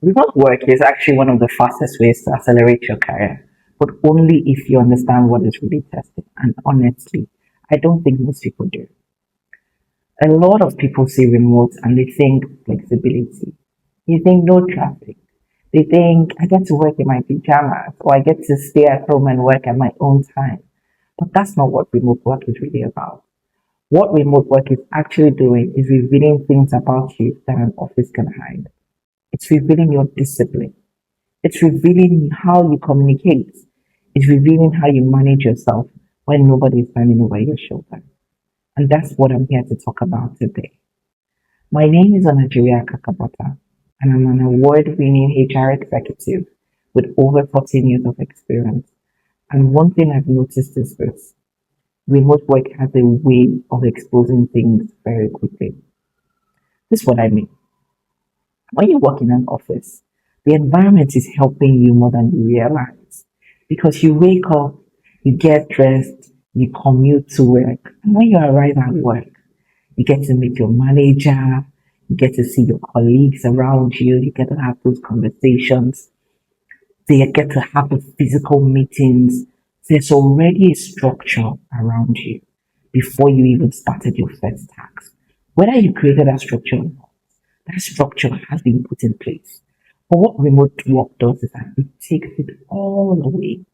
Remote work is actually one of the fastest ways to accelerate your career, but only if you understand what is really tested. And honestly, I don't think most people do. A lot of people see remote and they think flexibility. They think no traffic. They think I get to work in my pajamas or I get to stay at home and work at my own time. But that's not what remote work is really about. What remote work is actually doing is revealing things about you that an office can hide. It's revealing your discipline. It's revealing how you communicate. It's revealing how you manage yourself when nobody is standing over your shoulder. And that's what I'm here to talk about today. My name is Onajevwe Akakabota, and I'm an award-winning HR executive with over 14 years of experience. And one thing I've noticed is this: remote work has a way of exposing things very quickly. This is what I mean. When you work in an office, the environment is helping you more than you realize because you wake up, you get dressed, you commute to work, and when you arrive at work, you get to meet your manager, you get to see your colleagues around you, you get to have those conversations, they get to have the physical meetings. There's already a structure around you before you even started your first task. Whether you created that structure or not, that structure has been put in place. But what remote work does is that it takes it all away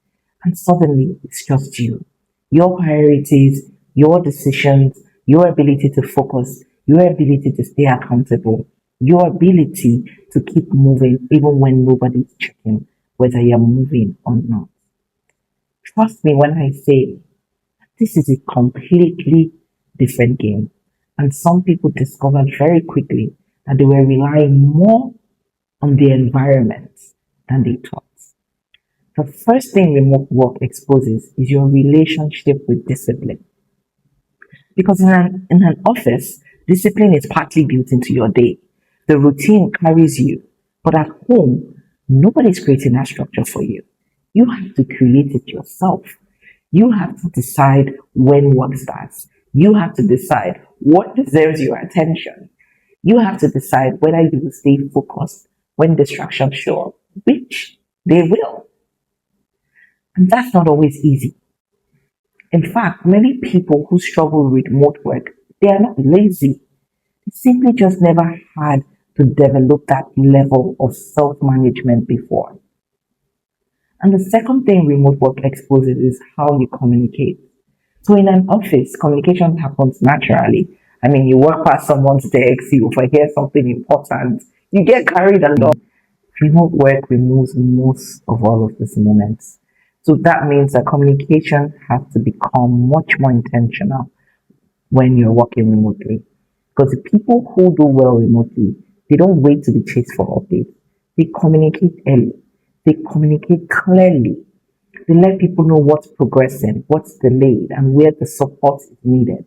and suddenly it's just you. Your priorities, your decisions, your ability to focus, your ability to stay accountable, your ability to keep moving even when nobody's checking whether you're moving or not. Trust me when I say this is a completely different game. And some people discovered very quickly that they were relying more on the environment than they thought. The first thing remote work exposes is your relationship with discipline. Because in an office, discipline is partly built into your day. The routine carries you. But at home, nobody's creating that structure for you. You have to create it yourself. You have to decide when work starts. You have to decide what deserves your attention. You have to decide whether you will stay focused when distractions show up, which they will. And that's not always easy. In fact, many people who struggle with remote work, they are not lazy. They simply just never had to develop that level of self-management before. And the second thing remote work exposes is how you communicate. So in an office, communication happens naturally. I mean, you walk past someone's desk, you overhear something important, you get carried along. Remote work removes most of all of these moments. So that means that communication has to become much more intentional when you're working remotely. Because the people who do well remotely, they don't wait to be chased for updates. They communicate early. They communicate clearly. They let people know what's progressing, what's delayed, and where the support is needed.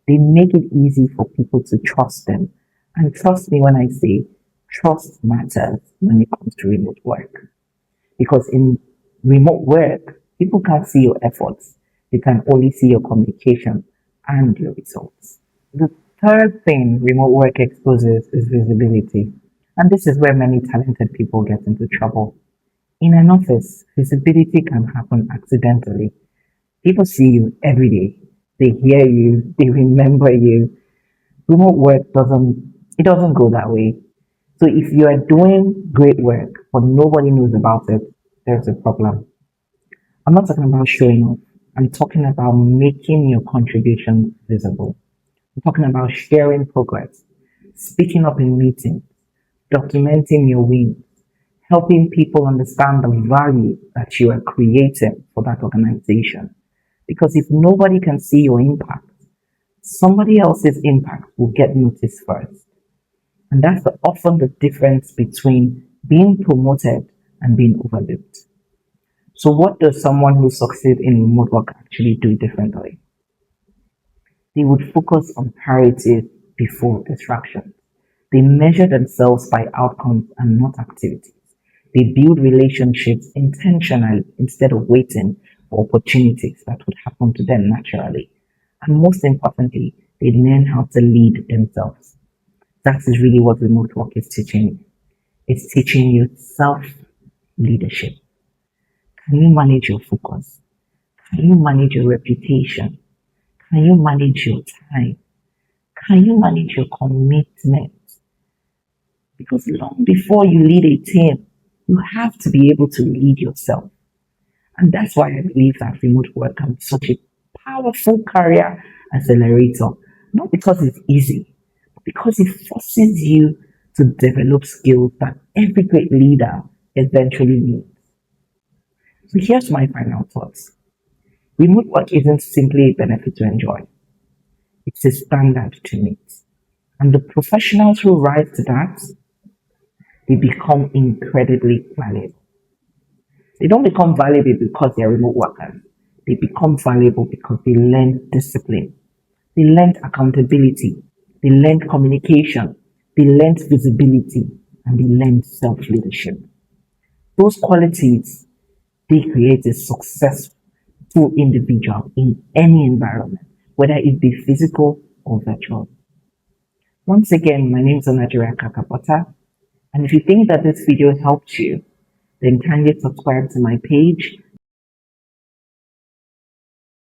They make it easy for people to trust them. And trust me when I say trust matters when it comes to remote work. Because in remote work, people can't see your efforts. They can only see your communication and your results. The third thing remote work exposes is visibility. And this is where many talented people get into trouble. In an office, visibility can happen accidentally. People see you every day. They hear you, they remember you. Remote work doesn't go that way. So if you are doing great work but nobody knows about it, there's a problem. I'm not talking about showing off. I'm talking about making your contribution visible. I'm talking about sharing progress, speaking up in meetings, documenting your wins, helping people understand the value that you are creating for that organization. Because if nobody can see your impact, somebody else's impact will get noticed first. And that's often the difference between being promoted and being overlooked. So what does someone who succeeds in remote work actually do differently? They would focus on priorities before distractions. They measure themselves by outcomes and not activities. They build relationships intentionally instead of waiting for opportunities that would happen to them naturally. And most importantly, they learn how to lead themselves. That is really what remote work is teaching you. It's teaching you self-leadership. Can you manage your focus? Can you manage your reputation? Can you manage your time? Can you manage your commitment? Because long before you lead a team, you have to be able to lead yourself. And that's why I believe that remote work can be such a powerful career accelerator. Not because it's easy, but because it forces you to develop skills that every great leader eventually needs. So here's my final thoughts. Remote work isn't simply a benefit to enjoy, it's a standard to meet. And the professionals who rise to that, they become incredibly valuable. They don't become valuable because they're remote workers. They become valuable because they learn discipline, they learn accountability, they learn communication, they learn visibility, and they learn self leadership. Those qualities, they create a successful individual in any environment, whether it be physical or virtual. Once again, my name is Onajevwe Akakabota, and if you think that this video helped you, then kindly subscribe to my page